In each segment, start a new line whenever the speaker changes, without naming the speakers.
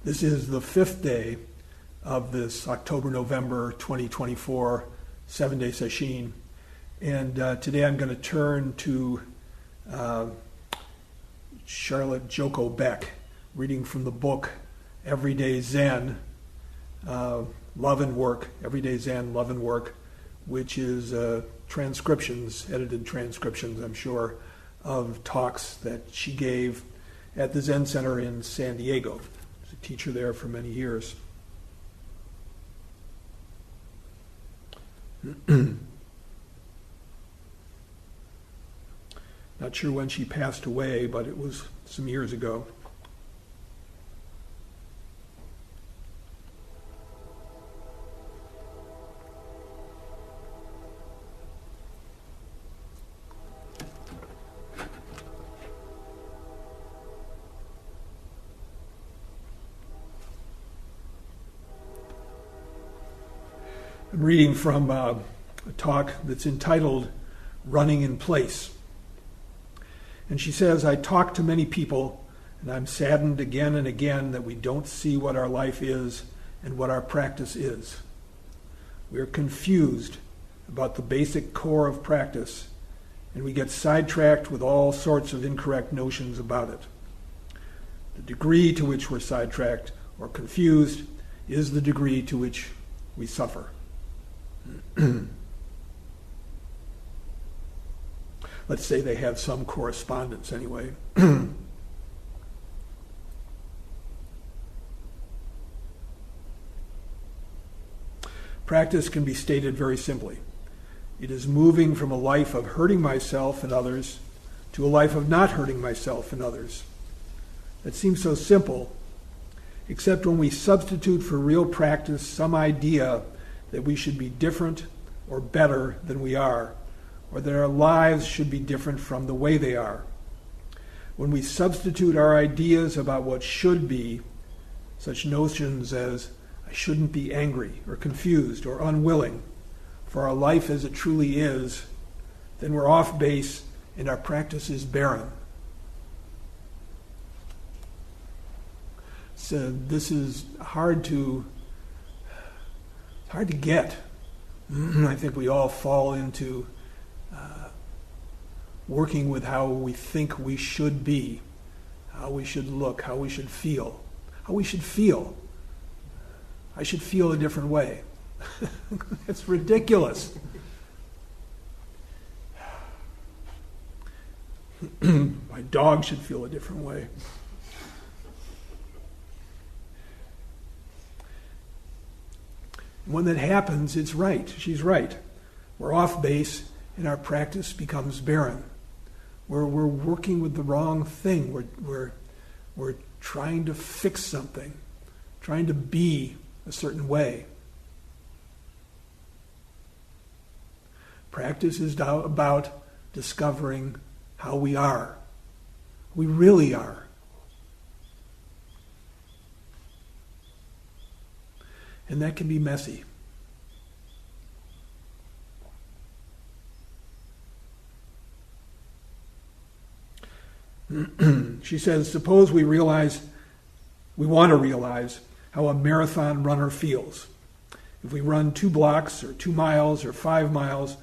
This is the fifth day of this October-November 2024 7-day session. And today I'm going to turn to Charlotte Joko Beck, reading from the book Everyday Zen, Love and Work, Everyday Zen, Love and Work, which is transcriptions, edited transcriptions, I'm sure, of talks that she gave at the Zen Center in San Diego. She was a teacher there for many years. Not sure when she passed away, but it was some years ago. I'm reading from a talk that's entitled Running in Place. And she says, I talk to many people, and I'm saddened again and again that we don't see what our life is and what our practice is. We are confused about the basic core of practice, and we get sidetracked with all sorts of incorrect notions about it. The degree to which we're sidetracked or confused is the degree to which we suffer. Let's say they have some correspondence anyway. Practice can be stated very simply. It is moving from a life of hurting myself and others to a life of not hurting myself and others. That seems so simple, except when we substitute for real practice some idea that we should be different or better than we are, or that our lives should be different from the way they are. When we substitute our ideas about what should be, such notions as I shouldn't be angry or confused or unwilling, for our life as it truly is, then we're off base and our practice is barren. So this is hard to get. I think we all fall into working with how we think we should be, how we should look, how we should feel. I should feel a different way. It's ridiculous. My dog should feel a different way. When that happens, it's right. She's right. We're off base and our practice becomes barren. We're working with the wrong thing. We're trying to fix something, trying to be a certain way. Practice is about discovering how we are. We really are. And that can be messy. She says, suppose we want to realize how a marathon runner feels. If we run 2 blocks or 2 miles or 5 miles,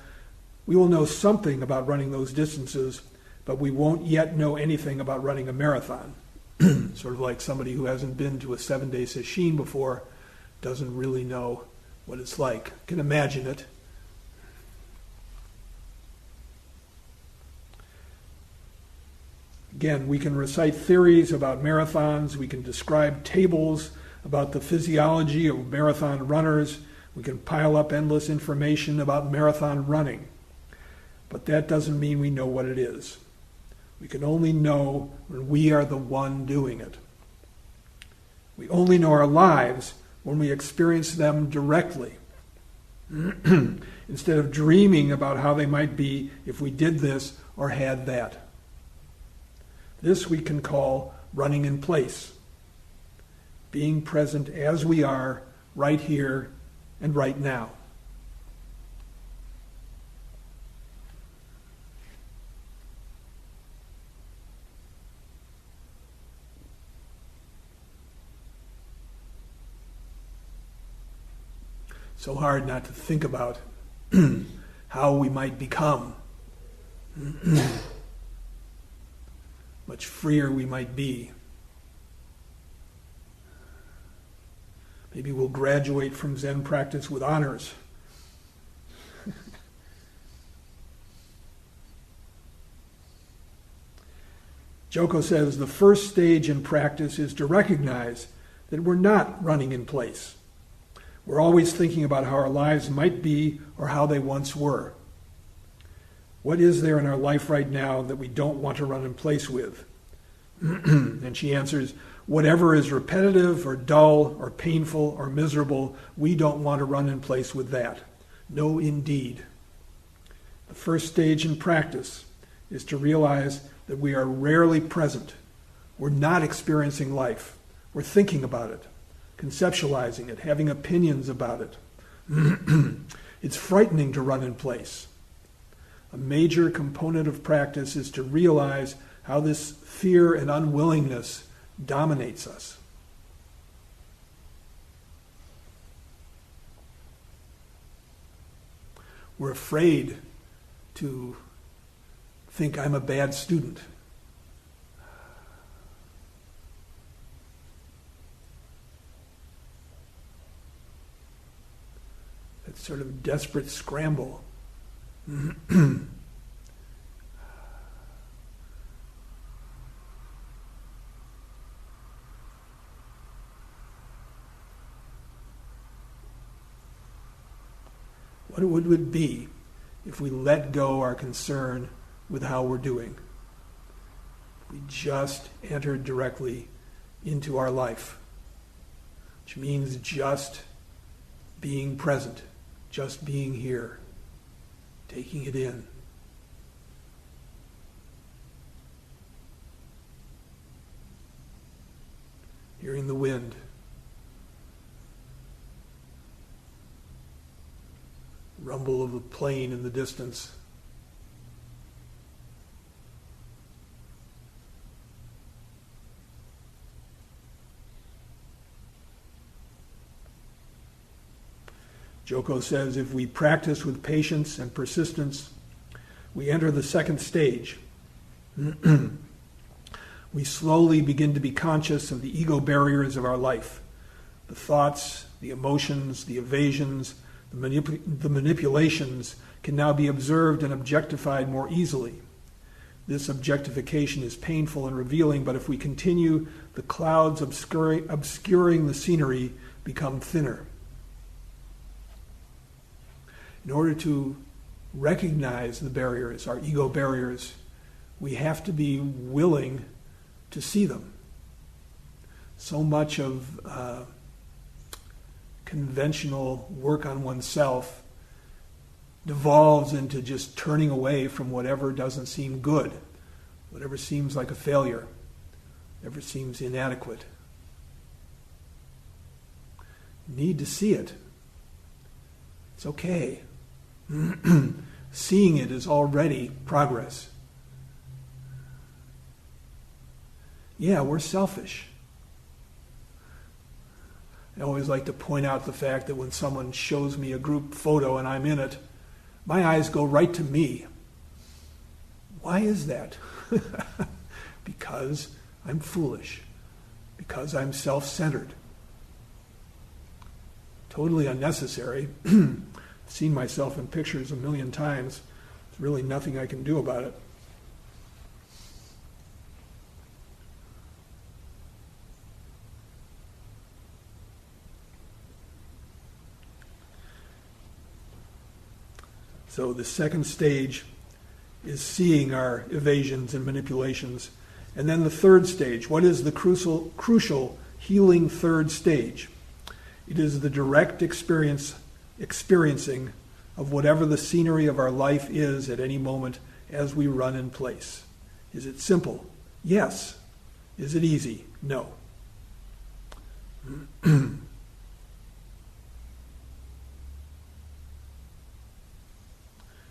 we will know something about running those distances, but we won't yet know anything about running a marathon. Sort of like somebody who hasn't been to a 7-day session before doesn't really know what it's like. Can imagine it. Again, we can recite theories about marathons. We can describe tables about the physiology of marathon runners. We can pile up endless information about marathon running. But that doesn't mean we know what it is. We can only know when we are the one doing it. We only know our lives when we experience them directly, instead of dreaming about how they might be if we did this or had that. This we can call running in place, being present as we are right here and right now. so hard not to think about how we might become. Much freer we might be. Maybe we'll graduate from Zen practice with honors. Joko says the first stage in practice is to recognize that we're not running in place. We're always thinking about how our lives might be or how they once were. What is there in our life right now that we don't want to run in place with? And she answers, whatever is repetitive or dull or painful or miserable, we don't want to run in place with that. No, indeed. The first stage in practice is to realize that we are rarely present. We're not experiencing life. We're thinking about it, conceptualizing it, having opinions about it. It's frightening to run in place. A major component of practice is to realize how this fear and unwillingness dominates us. We're afraid to think I'm a bad student. That sort of desperate scramble. What would it be if we let go our concern with how we're doing? We just entered directly into our life, which means just being present, just being here, taking it in. Hearing the wind. Rumble of a plane in the distance. Joko says, if we practice with patience and persistence, we enter the second stage. We slowly begin to be conscious of the ego barriers of our life, the thoughts, the emotions, the evasions, the manipulations can now be observed and objectified more easily. This objectification is painful and revealing, but if we continue, the clouds obscuring the scenery become thinner. In order to recognize the barriers, our ego barriers, we have to be willing to see them. So much of conventional work on oneself devolves into just turning away from whatever doesn't seem good, whatever seems like a failure, whatever seems inadequate. Need to see it. It's okay. Seeing it is already progress. Yeah, we're selfish. I always like to point out the fact that when someone shows me a group photo and I'm in it, my eyes go right to me. Why is that? Because I'm foolish. Because I'm self-centered. Totally unnecessary. I've seen myself in pictures a million times. There's really nothing I can do about it. So the second stage is seeing our evasions and manipulations. And then the third stage, what is the crucial healing third stage? It is the direct experiencing of whatever the scenery of our life is at any moment as we run in place. Is it simple? Yes. Is it easy? No.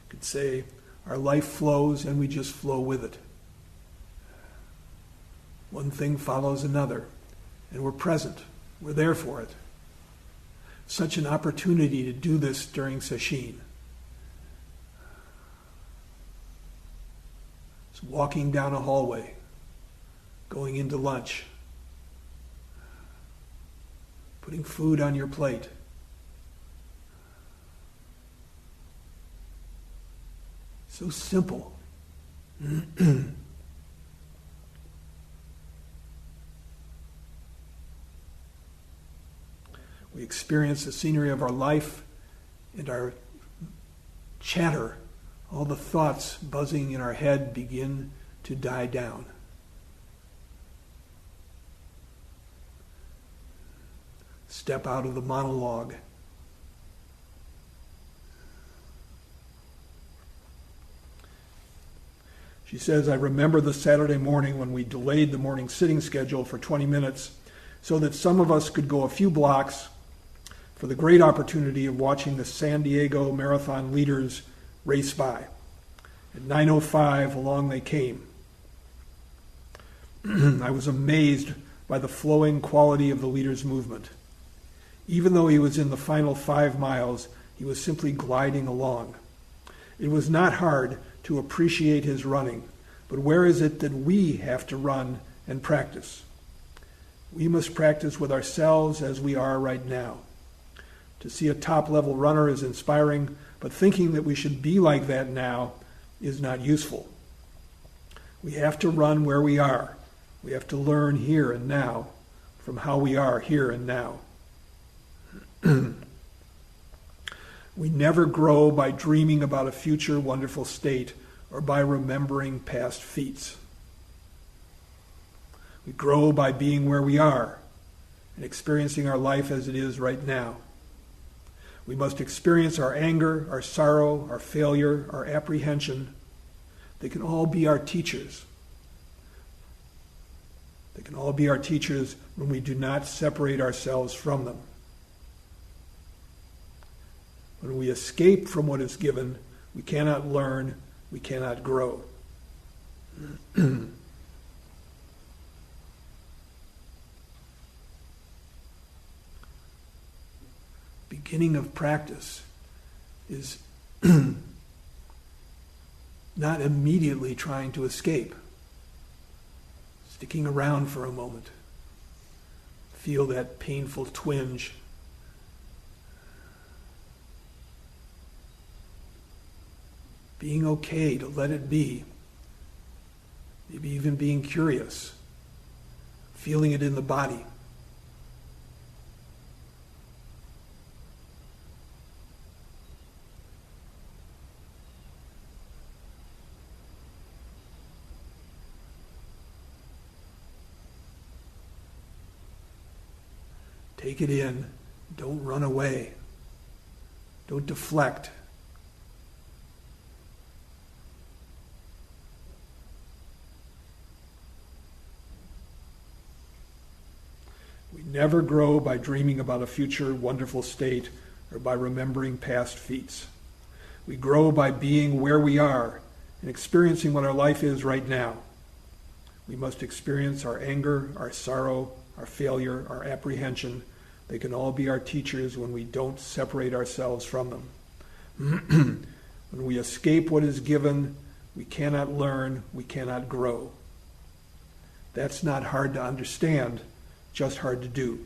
Could say our life flows and we just flow with it. One thing follows another, and we're present. We're there for it. such an opportunity to do this during Sesshin. It's walking down a hallway, going into lunch, putting food on your plate. So simple. We experience the scenery of our life and our chatter. All the thoughts buzzing in our head begin to die down. Step out of the monologue. She says, I remember the Saturday morning when we delayed the morning sitting schedule for 20 minutes so that some of us could go a few blocks for the great opportunity of watching the San Diego Marathon leaders race by. At 9:05, along they came. I was amazed by the flowing quality of the leader's movement. Even though he was in the final 5 miles, he was simply gliding along. It was not hard to appreciate his running, but where is it that we have to run and practice? We must practice with ourselves as we are right now. To see a top-level runner is inspiring, but thinking that we should be like that now is not useful. We have to run where we are. We have to learn here and now from how we are here and now. We never grow by dreaming about a future wonderful state or by remembering past feats. We grow by being where we are and experiencing our life as it is right now. We must experience our anger, our sorrow, our failure, our apprehension. They can all be our teachers. They can all be our teachers when we do not separate ourselves from them. When we escape from what is given, we cannot learn, we cannot grow. Beginning of practice is not immediately trying to escape. Sticking around for a moment. Feel that painful twinge. Being okay to let it be. Maybe even being curious. Feeling it in the body. Take it in. Don't run away. Don't deflect. We never grow by dreaming about a future wonderful state or by remembering past feats. We grow by being where we are and experiencing what our life is right now. We must experience our anger, our sorrow, our failure, our apprehension. They can all be our teachers when we don't separate ourselves from them. When we escape what is given, we cannot learn, we cannot grow. That's not hard to understand, just hard to do.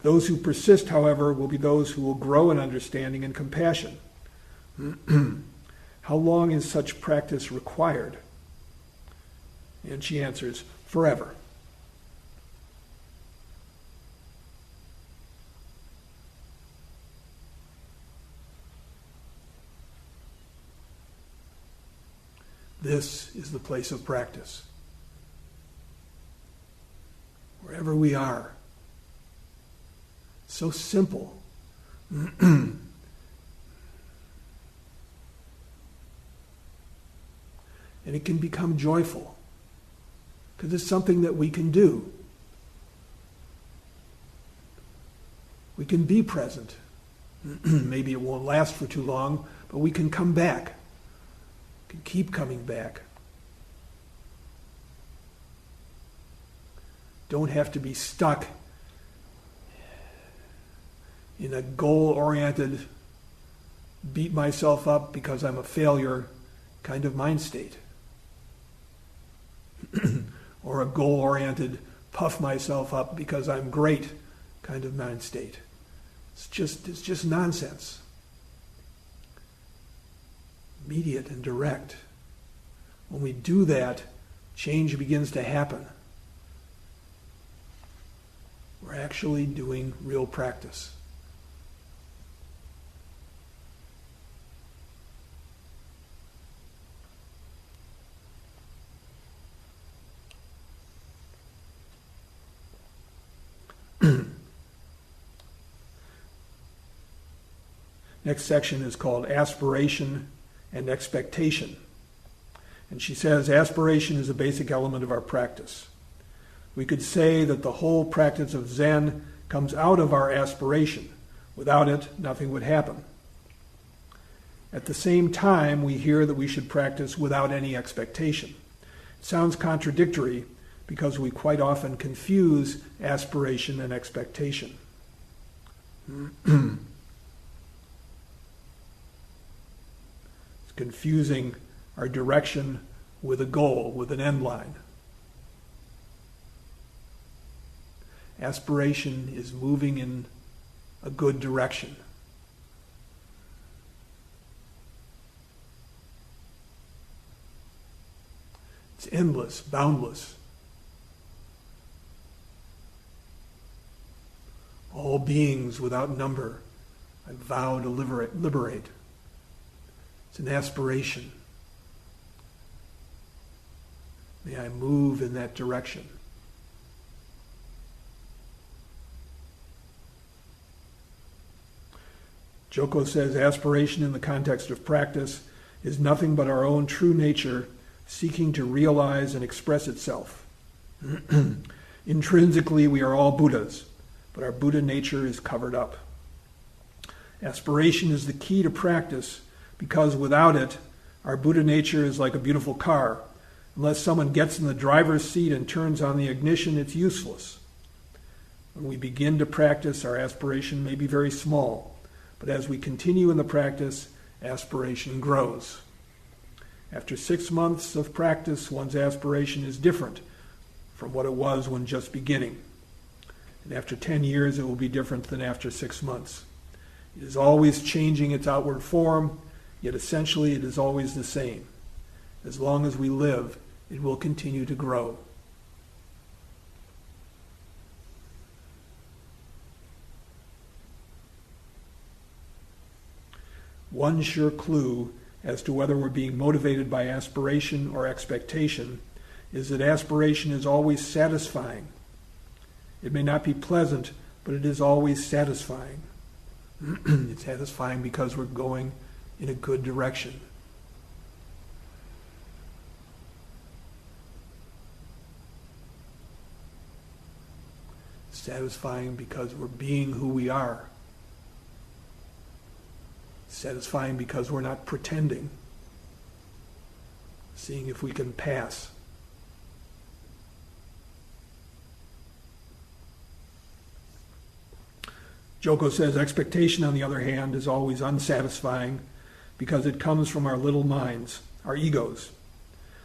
Those who persist, however, will be those who will grow in understanding and compassion. How long is such practice required? And she answers, forever. This is the place of practice. Wherever we are. So simple. And it can become joyful. Because it's something that we can do. We can be present. Maybe it won't last for too long, but we can come back. Can keep coming back. Don't have to be stuck in a goal-oriented, beat myself up because I'm a failure kind of mind state. Or a goal-oriented, puff myself up because I'm great kind of mind state. It's just nonsense. Immediate and direct. When we do that, change begins to happen. We're actually doing real practice. Next section is called Aspiration and Expectation. And she says, aspiration is a basic element of our practice. We could say that the whole practice of Zen comes out of our aspiration. Without it, nothing would happen. At the same time, we hear that we should practice without any expectation. It sounds contradictory because we quite often confuse aspiration and expectation. Confusing our direction with a goal, with an end line. Aspiration is moving in a good direction. It's endless, boundless. All beings without number, I vow to liberate. It's an aspiration. May I move in that direction. Joko says aspiration in the context of practice is nothing but our own true nature seeking to realize and express itself. Intrinsically, we are all Buddhas, but our Buddha nature is covered up. Aspiration is the key to practice because without it, our Buddha nature is like a beautiful car. Unless someone gets in the driver's seat and turns on the ignition, it's useless. When we begin to practice, our aspiration may be very small, but as we continue in the practice, aspiration grows. After 6 months of practice, one's aspiration is different from what it was when just beginning. And after 10 years, it will be different than after 6 months. It is always changing its outward form, yet essentially it is always the same. As long as we live, it will continue to grow. One sure clue as to whether we're being motivated by aspiration or expectation is that aspiration is always satisfying. It may not be pleasant, but it is always satisfying. It's satisfying because we're going in a good direction. Satisfying because we're being who we are. Satisfying because we're not pretending. Seeing if we can pass. Joko says expectation, on the other hand, is always unsatisfying because it comes from our little minds, our egos.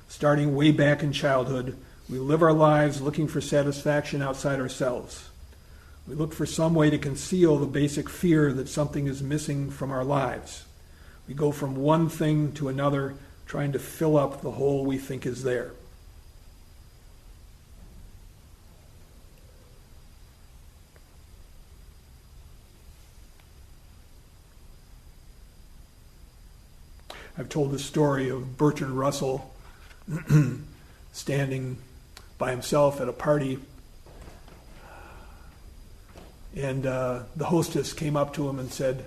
Starting way back in childhood, we live our lives looking for satisfaction outside ourselves. We look for some way to conceal the basic fear that something is missing from our lives. We go from one thing to another, trying to fill up the hole we think is there. I've told the story of Bertrand Russell standing by himself at a party, and the hostess came up to him and said,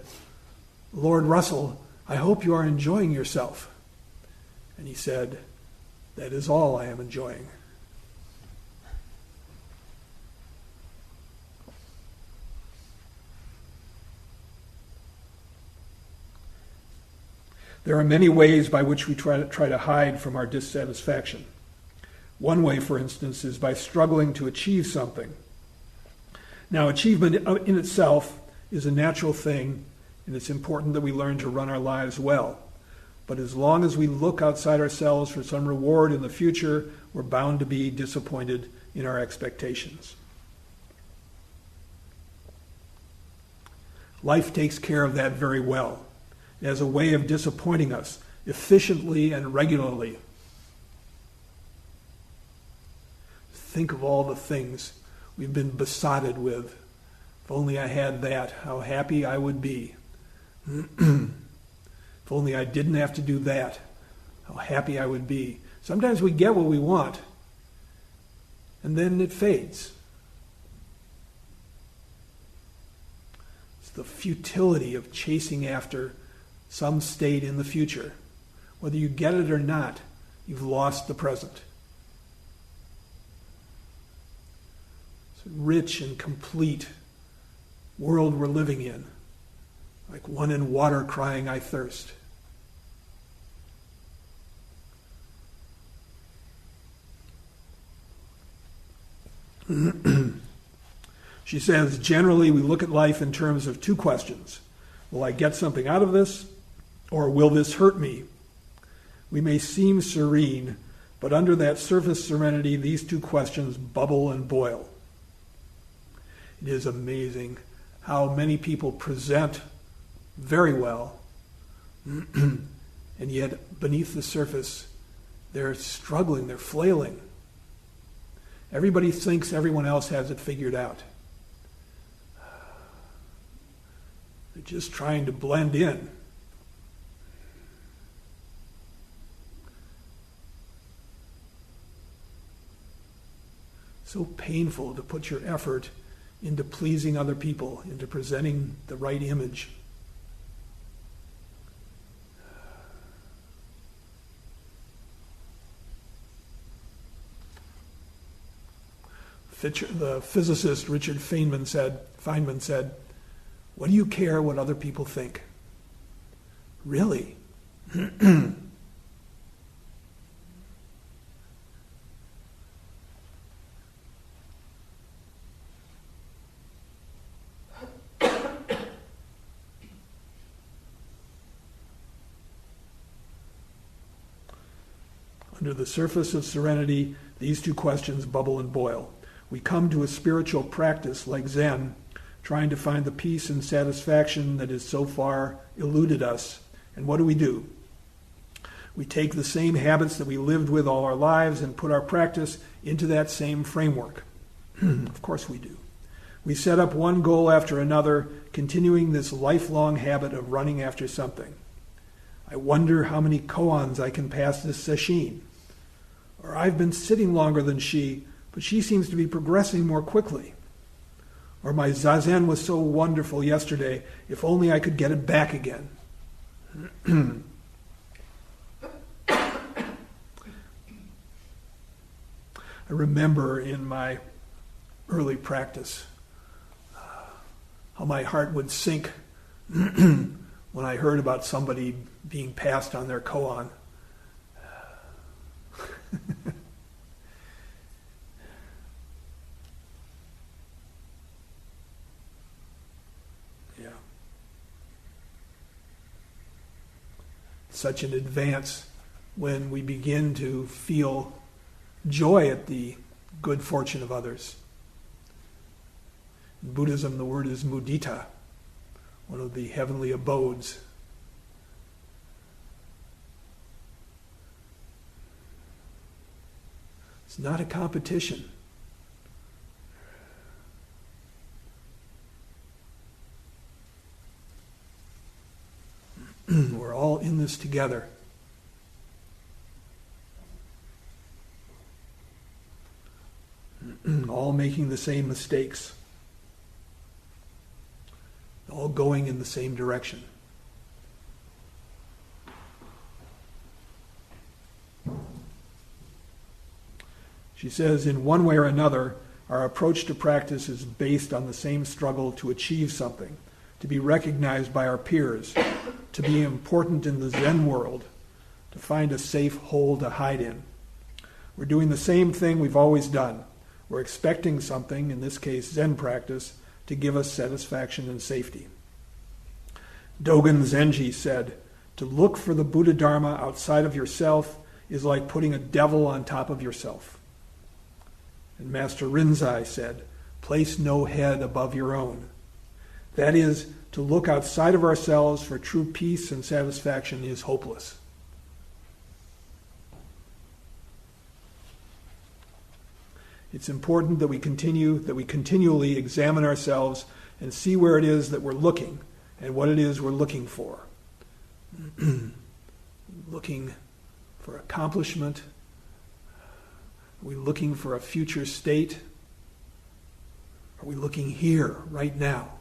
"Lord Russell, I hope you are enjoying yourself." And he said, "That is all I am enjoying." There are many ways by which we try to hide from our dissatisfaction. One way, for instance, is by struggling to achieve something. Now, achievement in itself is a natural thing, and it's important that we learn to run our lives well. But as long as we look outside ourselves for some reward in the future, we're bound to be disappointed in our expectations. Life takes care of that very well. It has a way of disappointing us efficiently and regularly. Think of all the things we've been besotted with. If only I had that, how happy I would be. If only I didn't have to do that, how happy I would be. Sometimes we get what we want, and then it fades. It's the futility of chasing after some state in the future. Whether you get it or not, you've lost the present. It's a rich and complete world we're living in, like one in water crying, "I thirst." She says, generally we look at life in terms of two questions. Will I get something out of this, or will this hurt me? We may seem serene, but under that surface serenity, these two questions bubble and boil. It is amazing how many people present very well, and yet beneath the surface, they're struggling, they're flailing. Everybody thinks everyone else has it figured out. They're just trying to blend in. So painful to put your effort into pleasing other people, into presenting the right image. The physicist Richard Feynman said, "What do you care what other people think?" Really? Under the surface of serenity, these two questions bubble and boil. We come to a spiritual practice like Zen, trying to find the peace and satisfaction that has so far eluded us. And what do? We take the same habits that we lived with all our lives and put our practice into that same framework. Of course we do. We set up one goal after another, continuing this lifelong habit of running after something. I wonder how many koans I can pass this sesshin. Or I've been sitting longer than she, but she seems to be progressing more quickly. Or my zazen was so wonderful yesterday, if only I could get it back again. I remember in my early practice how my heart would sink when I heard about somebody being passed on their koan. Yeah. Such an advance when we begin to feel joy at the good fortune of others. In Buddhism, the word is mudita, one of the heavenly abodes. It's not a competition. We're all in this together. All making the same mistakes. All going in the same direction. She says, in one way or another, our approach to practice is based on the same struggle to achieve something, to be recognized by our peers, to be important in the Zen world, to find a safe hole to hide in. We're doing the same thing we've always done. We're expecting something, in this case Zen practice, to give us satisfaction and safety. Dogen Zenji said, "To look for the Buddha Dharma outside of yourself is like putting a devil on top of yourself." And Master Rinzai said, "Place no head above your own." That is, to look outside of ourselves for true peace and satisfaction is hopeless. It's important that we continually examine ourselves and see where it is that we're looking and what it is we're looking for. Looking for accomplishment? Are we looking for a future state? Are we looking here, right now?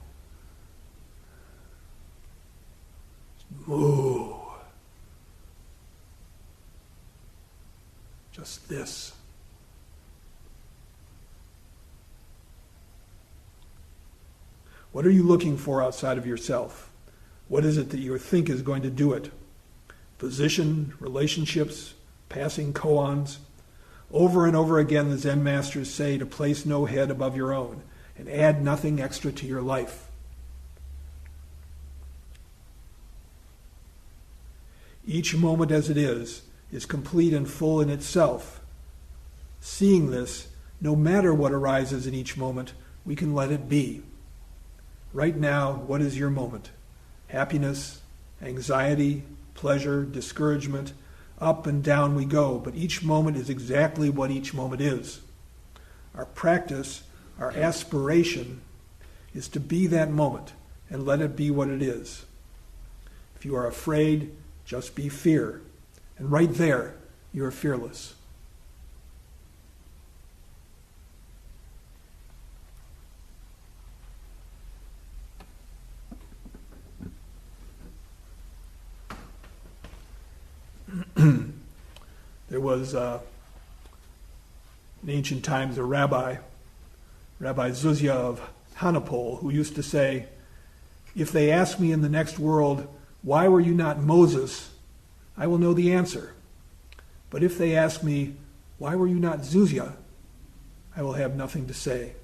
Moo. Just this. What are you looking for outside of yourself? What is it that you think is going to do it? Position, relationships, passing koans. Over and over again, the Zen masters say to place no head above your own and add nothing extra to your life. Each moment as it is complete and full in itself. Seeing this, no matter what arises in each moment, we can let it be. Right now, what is your moment? Happiness, anxiety, pleasure, discouragement, up and down we go, but each moment is exactly what each moment is. Our practice, our aspiration, is to be that moment and let it be what it is. If you are afraid, just be fear. And right there, you are fearless. There was, in ancient times, a Rabbi Zuzia of Hanapol, who used to say, "If they ask me in the next world, 'Why were you not Moses?' I will know the answer. But if they ask me, 'Why were you not Zuzia?' I will have nothing to say."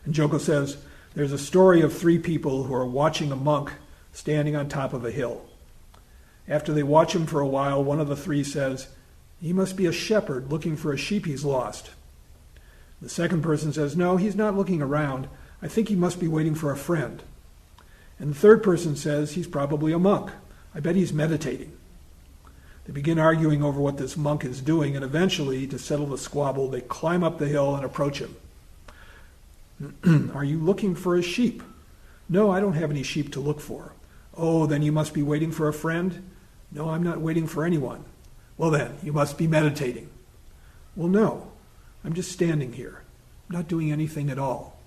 And Joko says, there's a story of 3 people who are watching a monk standing on top of a hill. After they watch him for a while, one of the 3 says, "He must be a shepherd looking for a sheep he's lost." The second person says, "No, he's not looking around. I think he must be waiting for a friend." And the third person says, "He's probably a monk. I bet he's meditating." They begin arguing over what this monk is doing, and eventually, to settle the squabble, they climb up the hill and approach him. "Are you looking for a sheep?" "No, I don't have any sheep to look for." "Oh, then you must be waiting for a friend?" "No, I'm not waiting for anyone." "Well then, you must be meditating." "Well, no, I'm just standing here. I'm not doing anything at all."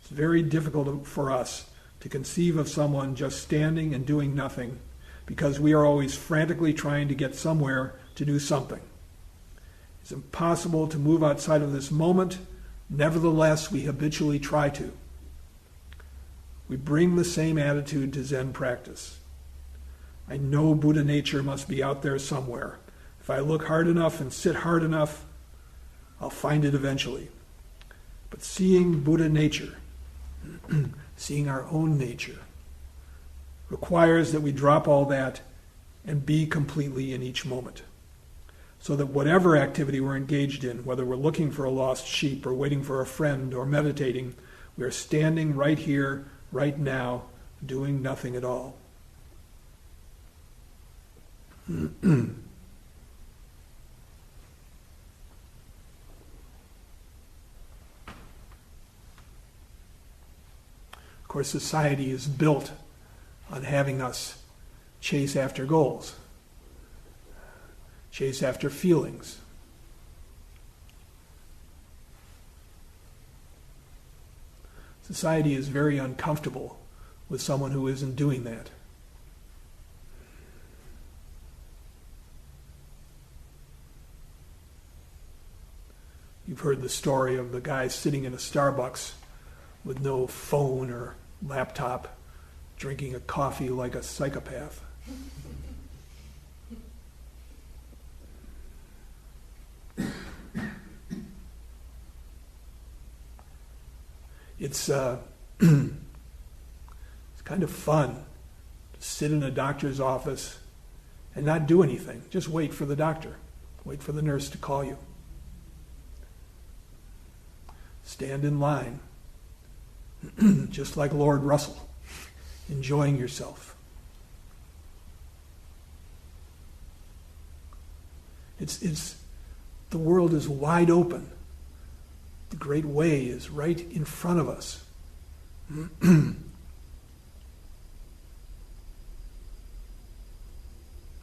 It's very difficult for us to conceive of someone just standing and doing nothing, because we are always frantically trying to get somewhere to do something. It's impossible to move outside of this moment. Nevertheless, we habitually try to. We bring the same attitude to Zen practice. I know Buddha nature must be out there somewhere. If I look hard enough and sit hard enough, I'll find it eventually. But seeing Buddha nature, seeing our own nature, requires that we drop all that and be completely in each moment. So that whatever activity we're engaged in, whether we're looking for a lost sheep or waiting for a friend or meditating, we are standing right here, right now, doing nothing at all. Of course, society is built on having us chase after goals, chase after feelings. Society is very uncomfortable with someone who isn't doing that. You've heard the story of the guy sitting in a Starbucks with no phone or laptop, drinking a coffee like a psychopath. It's it's kind of fun to sit in a doctor's office and not do anything. Just wait for the doctor. Wait for the nurse to call you. Stand in line, just like Lord Russell, enjoying yourself. It's the world is wide open. The great way is right in front of us.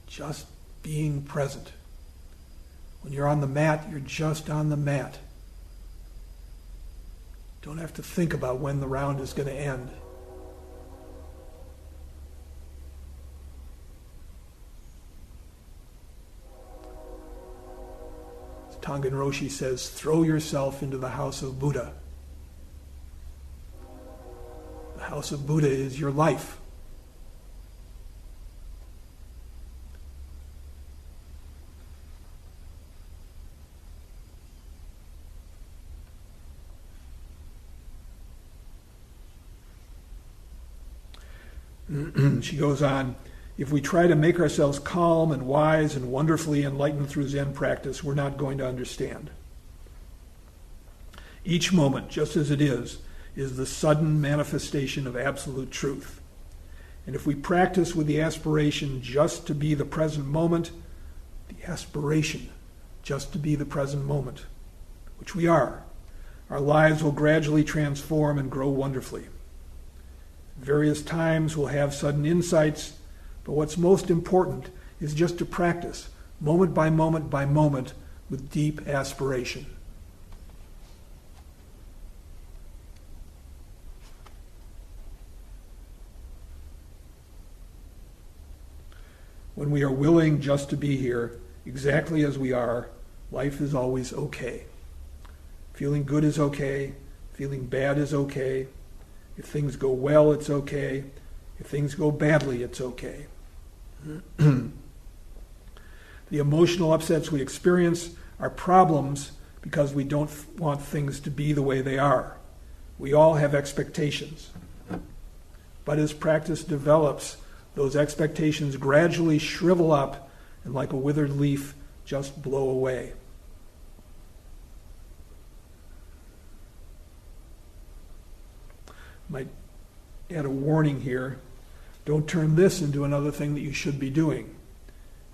Just being present. When you're on the mat, you're just on the mat. Don't have to think about when the round is going to end. Tongan Roshi says, throw yourself into the house of Buddha. The house of Buddha is your life. She goes on, if we try to make ourselves calm and wise and wonderfully enlightened through Zen practice, we're not going to understand. Each moment, just as it is the sudden manifestation of absolute truth. And if we practice with the aspiration just to be the present moment, the aspiration just to be the present moment, which we are, our lives will gradually transform and grow wonderfully. Various times we'll have sudden insights, but what's most important is just to practice, moment by moment, with deep aspiration. When we are willing just to be here, exactly as we are, life is always okay. Feeling good is okay. Feeling bad is okay. If things go well, it's okay. If things go badly, it's okay. The emotional upsets we experience are problems because we don't want things to be the way they are. We all have expectations. But as practice develops, those expectations gradually shrivel up and like a withered leaf just blow away. Might add a warning here. Don't turn this into another thing that you should be doing.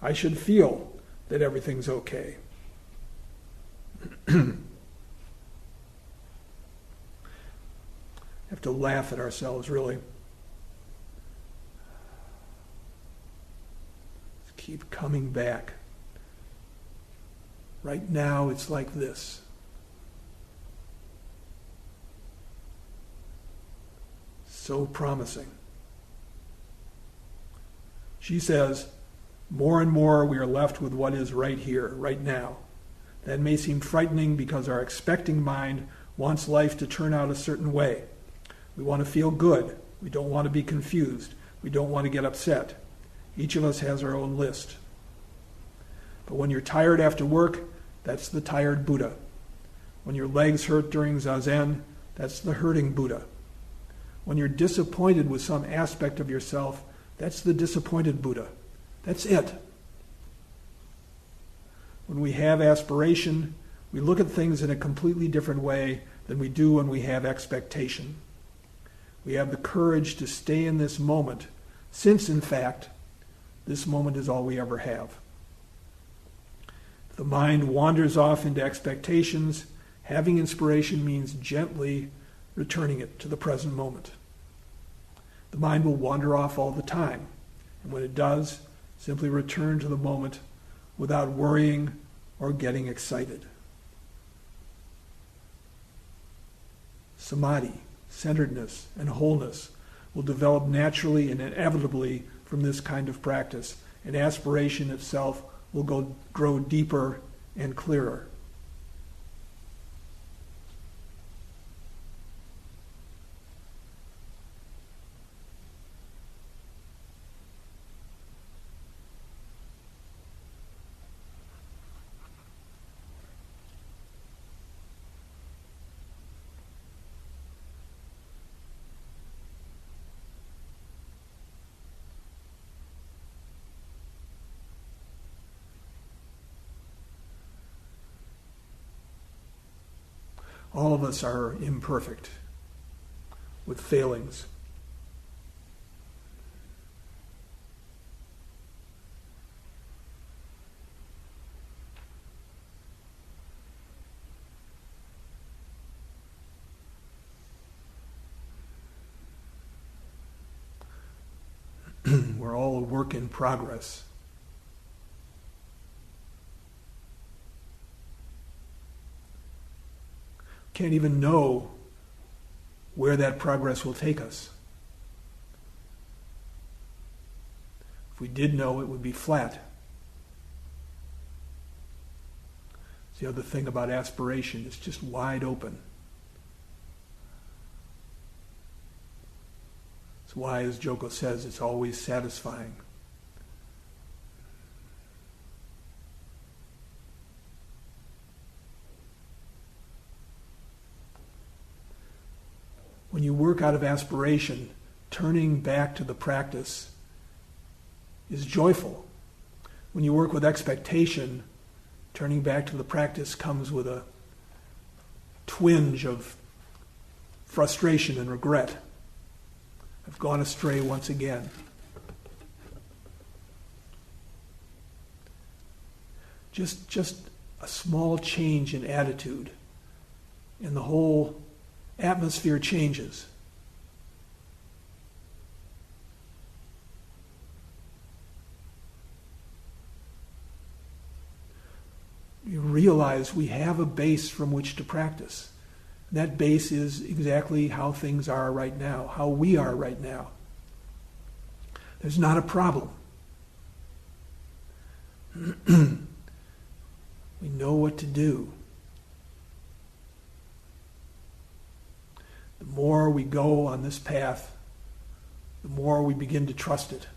I should feel that everything's okay. Have to laugh at ourselves, really. Just keep coming back. Right now, it's like this. So promising. She says, more and more we are left with what is right here, right now. That may seem frightening because our expecting mind wants life to turn out a certain way. We want to feel good. We don't want to be confused. We don't want to get upset. Each of us has our own list. But when you're tired after work, that's the tired Buddha. When your legs hurt during Zazen, that's the hurting Buddha. When you're disappointed with some aspect of yourself, that's the disappointed Buddha. That's it. When we have aspiration, we look at things in a completely different way than we do when we have expectation. We have the courage to stay in this moment, since, in fact, this moment is all we ever have. If the mind wanders off into expectations, having inspiration means gently returning it to the present moment. The mind will wander off all the time, and when it does, simply return to the moment without worrying or getting excited. Samadhi, centeredness, and wholeness will develop naturally and inevitably from this kind of practice, and aspiration itself will grow deeper and clearer. All of us are imperfect, with failings. We're all a work in progress. Can't even know where that progress will take us. If we did know, it would be flat. It's the other thing about aspiration, it's just wide open. It's why, as Joko says, it's always satisfying. When you work out of aspiration, turning back to the practice is joyful. When you work with expectation, turning back to the practice comes with a twinge of frustration and regret. I've gone astray once again. Just a small change in attitude, and the whole atmosphere changes. You realize we have a base from which to practice. That base is exactly how things are right now, how we are right now. There's not a problem. We know what to do. The more we go on this path, the more we begin to trust it.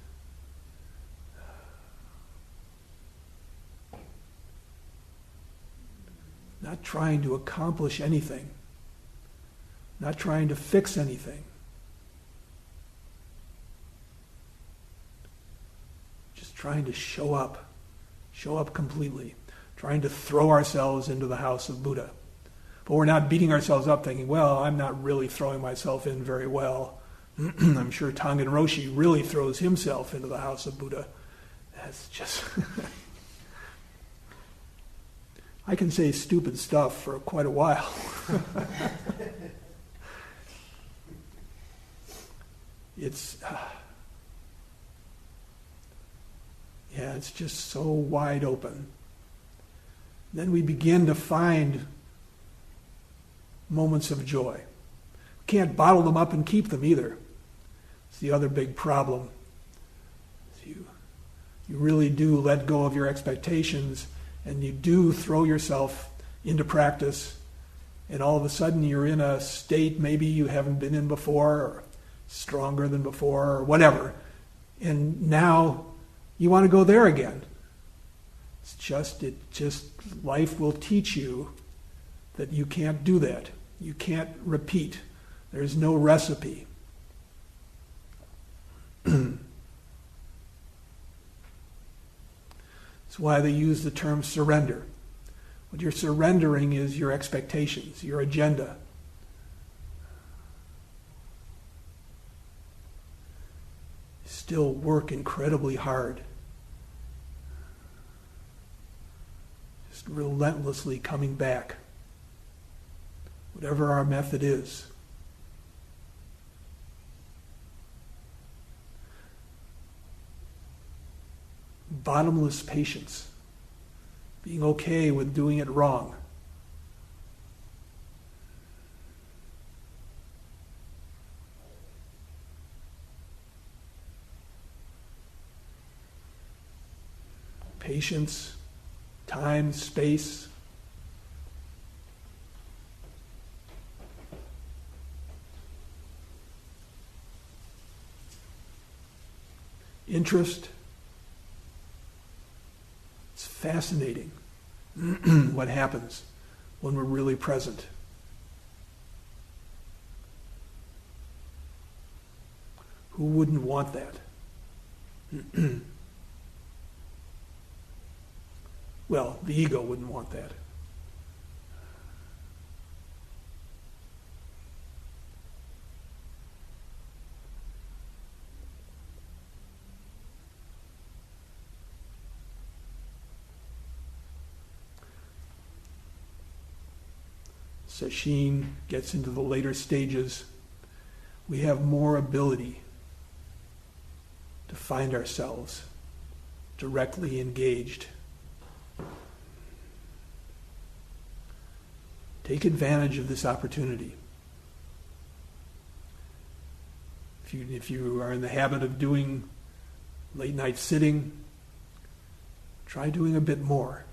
Not trying to accomplish anything. Not trying to fix anything. Just trying to show up completely. Trying to throw ourselves into the house of Buddha. But we're not beating ourselves up thinking, well, I'm not really throwing myself in very well. I'm sure Tongan Roshi really throws himself into the house of Buddha. That's just... I can say stupid stuff for quite a while. It's just so wide open. Then we begin to find moments of joy. We can't bottle them up and keep them either. It's the other big problem. You really do let go of your expectations, and you do throw yourself into practice, and all of a sudden you're in a state maybe you haven't been in before, or stronger than before, or whatever. And now you want to go there again. Life will teach you that you can't do that. You can't repeat. There's no recipe. That's why they use the term surrender. What you're surrendering is your expectations, your agenda. Still work incredibly hard. Just relentlessly coming back. Whatever our method is. Bottomless patience. Being okay with doing it wrong. Patience, time, space. Interest. It's fascinating what happens when we're really present. Who wouldn't want that? Well, the ego wouldn't want that. sesshin gets into the later stages, we have more ability to find ourselves directly engaged. Take advantage of this opportunity. If you are in the habit of doing late night sitting, try doing a bit more.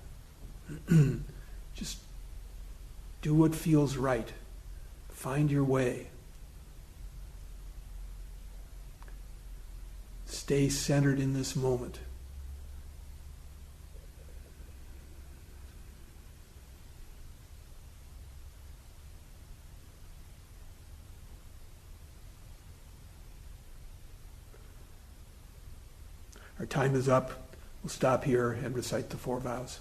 Just do what feels right. Find your way. Stay centered in this moment. Our time is up. We'll stop here and recite the 4 vows.